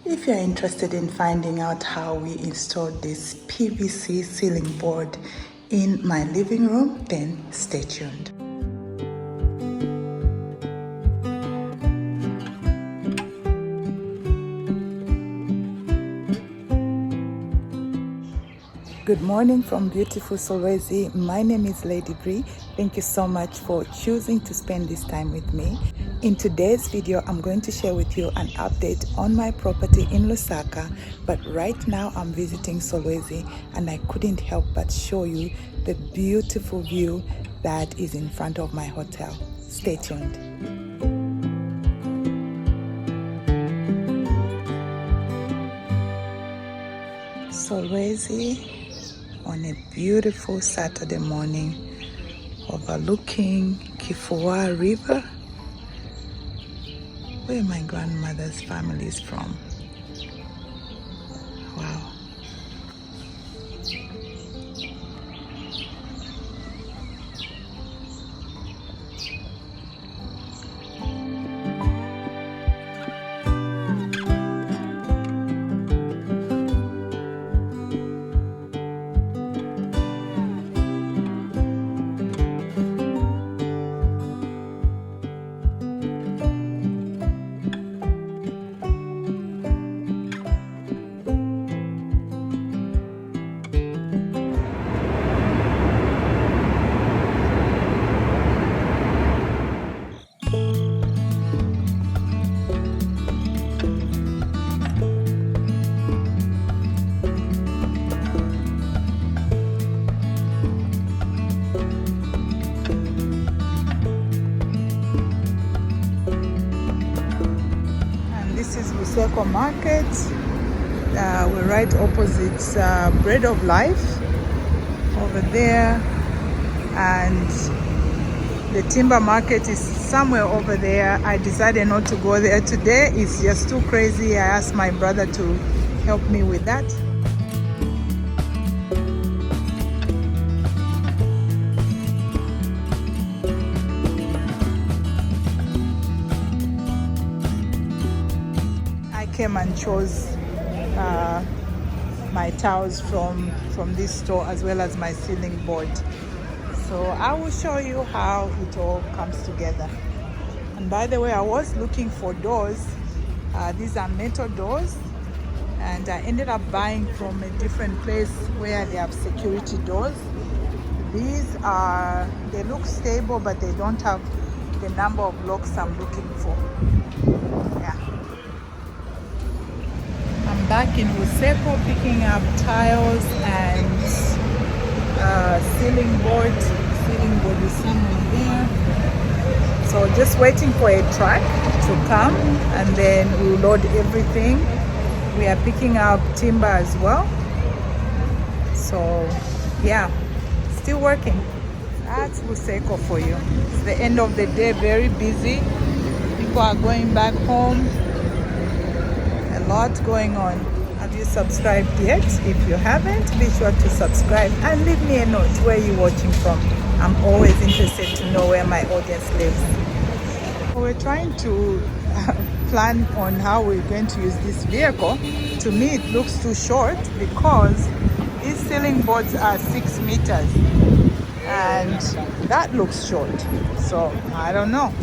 If you're interested in finding out how we installed this PVC ceiling board in my living room, then stay tuned. Good morning from beautiful Solwezi. My name is Lady Bree. Thank you so much for choosing to spend this time with me. In today's video, I'm going to share with you an update on my property in Lusaka, but right now I'm visiting Solwezi and I couldn't help but show you the beautiful view that is in front of my hotel. Stay tuned. Solwezi on a beautiful Saturday morning overlooking Kifua River, where my grandmother's family is from. Wow. This is BUSEKO Market. We're right opposite Bread of Life over there, and the timber market is somewhere over there. I decided not to go there today. It's just too crazy. I asked my brother to help me with that. Came and chose my tiles from this store, as well as my ceiling board. So I will show you how it all comes together. And by the way, I was looking for doors. These are metal doors, and I ended up buying from a different place where they have security doors. These are, they look stable, but they don't have the number of locks I'm looking for. Yeah. Back in BUSEKO picking up tiles and ceiling board. Ceiling board is somewhere there. So just waiting for a truck to come, and then we'll load everything. We are picking up timber as well. So yeah, still working. That's BUSEKO for you. It's the end of the day, very busy. People are going back home. A lot going on. Have you subscribed yet? If you haven't, be sure to subscribe and leave me a note where you're watching from. I'm always interested to know where my audience lives. We're trying to plan on how we're going to use this vehicle. To me, it looks too short because these ceiling boards are 6 meters and that looks short. So I don't know.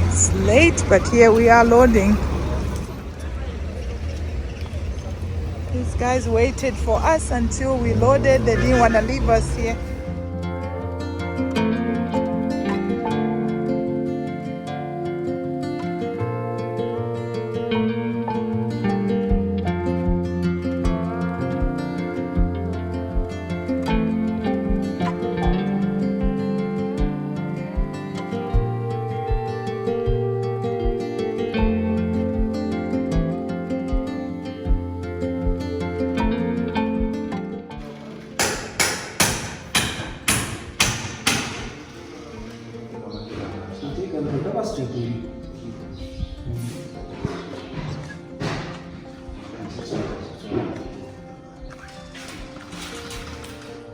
It's late, but here we are loading. These guys waited for us until we loaded. They didn't want to leave us here.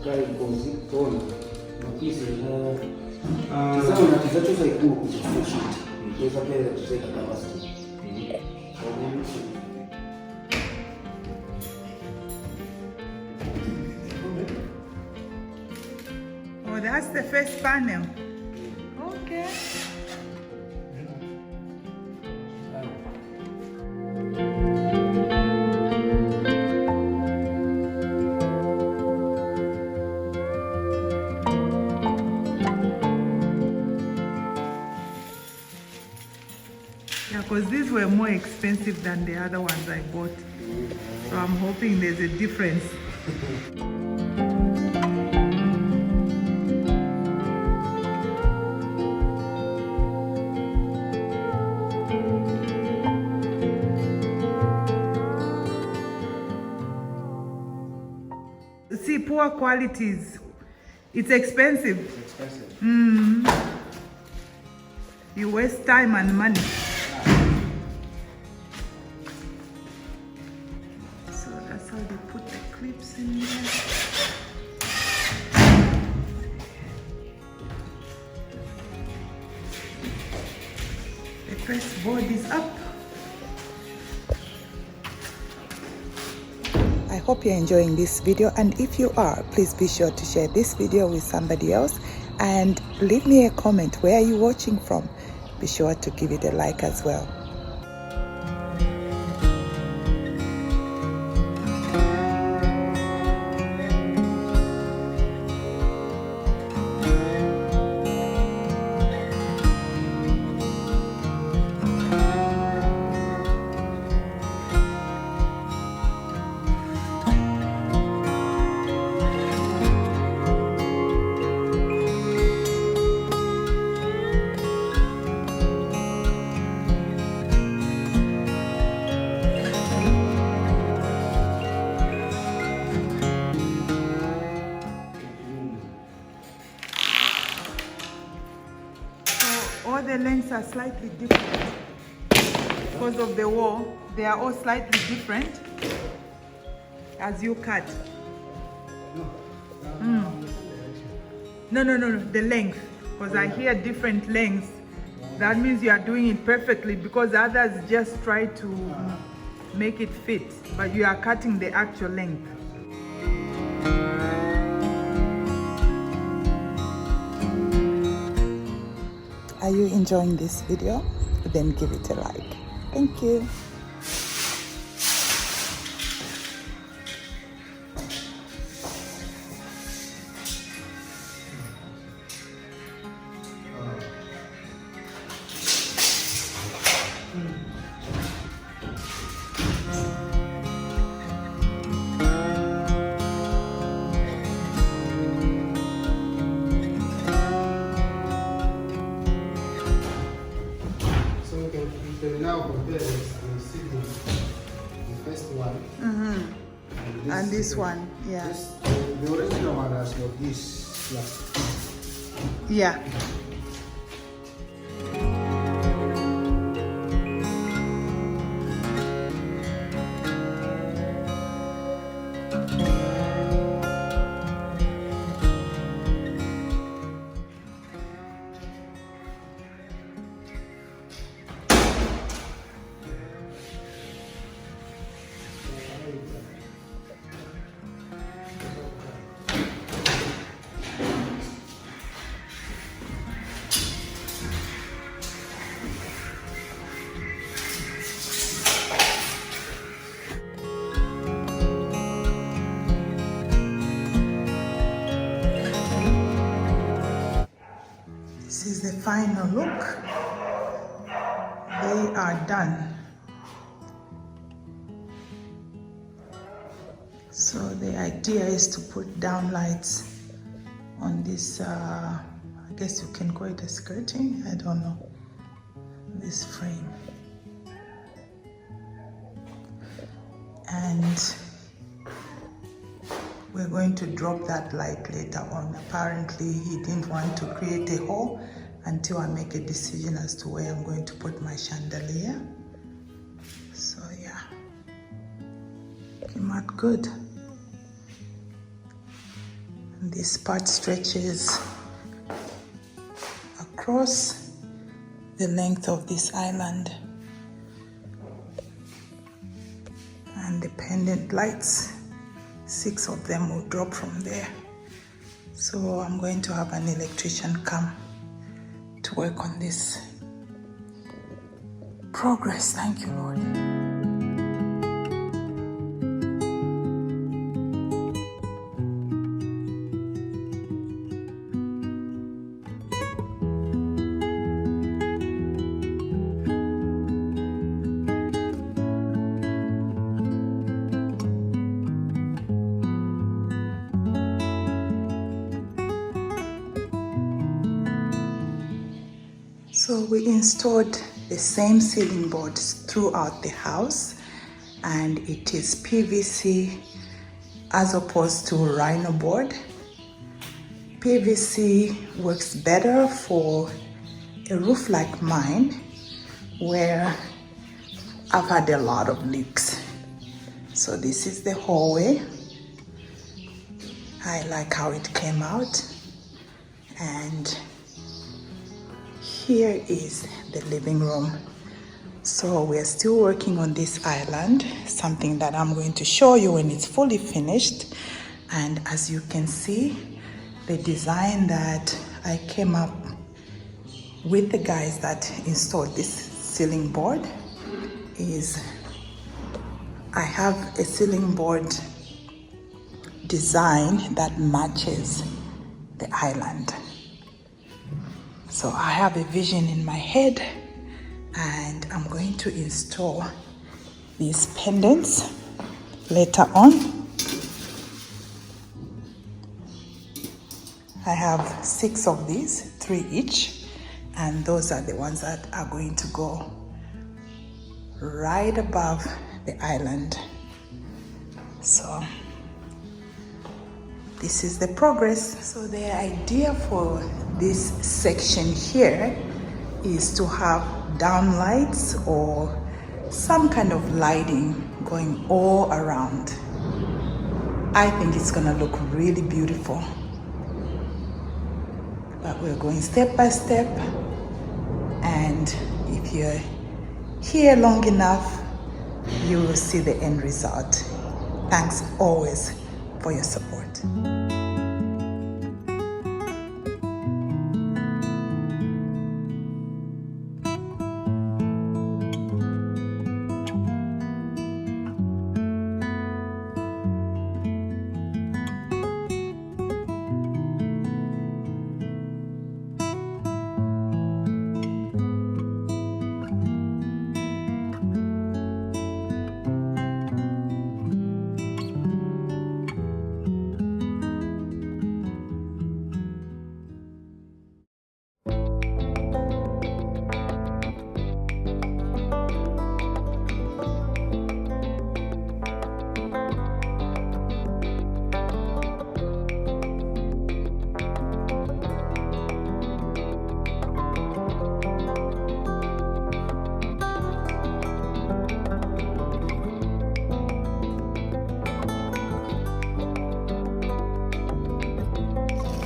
kai kozi tona mapisi tizama tizachoza ikulu kuchifusha kuweza pele kuzeka capacity. Oh, that's the first panel. Okay. Yeah, because these were more expensive than the other ones I bought. So I'm hoping there's a difference. See, poor qualities. It's expensive. It's expensive. You waste time and money. So that's how they put the clips in there. The press board is up. I hope you're enjoying this video, and if you are, please be sure to share this video with somebody else and leave me a comment. Where are you watching from? Be sure to give it a like as well. All the lengths are slightly different because of the wall. They are all slightly different as you cut. No, the length, because I hear different lengths. That means you are doing it perfectly, because others just try to make it fit, but you are cutting the actual length. Are you enjoying this video? Then give it a like. Thank you. Now compare the first one And this one, yeah. The original one has got this plastic. Yeah. This is the final look. They are done. So the idea is to put down lights on this, I guess you can call it a skirting, I don't know, this frame. And we're going to drop that light later on. Apparently he didn't want to create a hole until I make a decision as to where I'm going to put my chandelier. So yeah, came out good. And this part stretches across the length of this island. And the pendant lights, 6 of them will drop from there. So I'm going to have an electrician come to work on this. Progress, thank you, Lord. So we installed the same ceiling boards throughout the house, and it is PVC as opposed to Rhino board. PVC works better for a roof like mine where I've had a lot of leaks. So this is the hallway. I like how it came out, and here is the living room. So we're still working on this island, something that I'm going to show you when it's fully finished. And as you can see, the design that I came up with the guys that installed this ceiling board is I have a ceiling board design that matches the island. So I have a vision in my head, and I'm going to install these pendants later on. I have 6 of these, 3 each, and those are the ones that are going to go right above the island. So this is the progress. So the idea for this section here is to have downlights or some kind of lighting going all around. I think it's gonna look really beautiful. But we're going step by step, and if you're here long enough, you will see the end result. Thanks always for your support.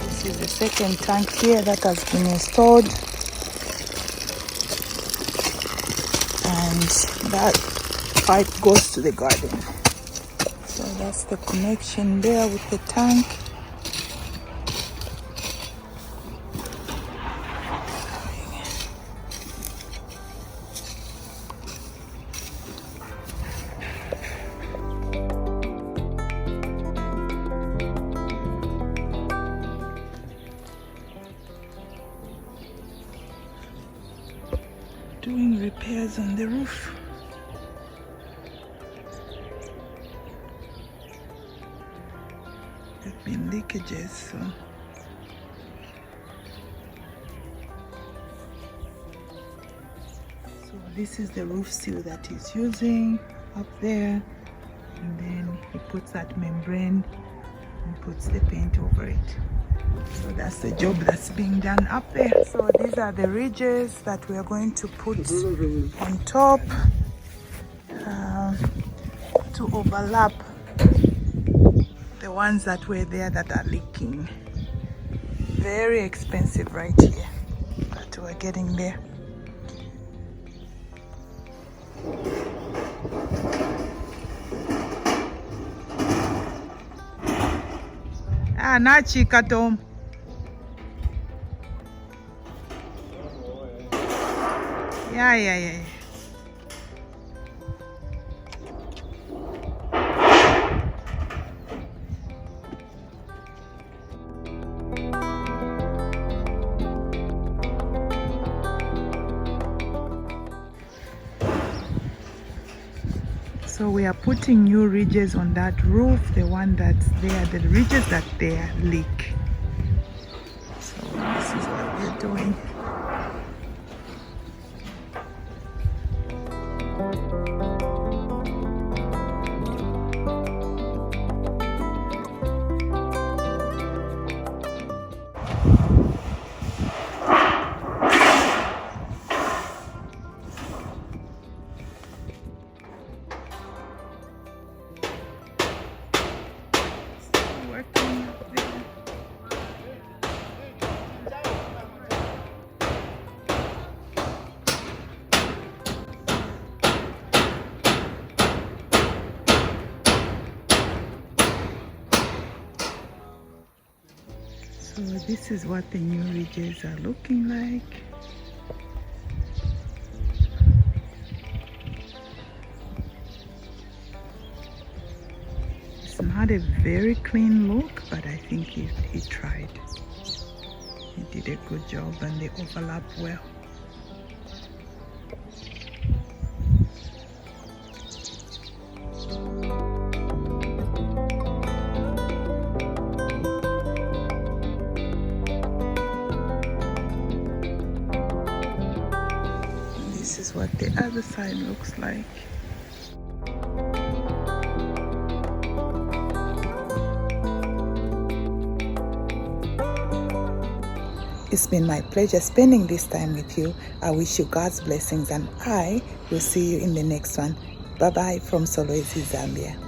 This is the second tank here that has been installed, and that pipe goes to the garden. So that's the connection there with the tank. Doing repairs on the roof. There have been leakages, so this is the roof seal that he's using up there, and then he puts that membrane and puts the paint over it. So that's the job that's being done up there. So these are the ridges that we are going to put on top to overlap the ones that were there that are leaking. Very expensive right here, but we're getting there. Ah, nachi katom. Yeah. So we are putting new ridges on that roof, the one that's there, the ridges that there leak. So this is what we're doing. So this is what the new ridges are looking like. It's not a very clean look, but I think he tried. He did a good job and they overlap well. This is what the other side looks like. It's been my pleasure spending this time with you. I wish you God's blessings and I will see you in the next one. Bye bye from Solwezi, Zambia.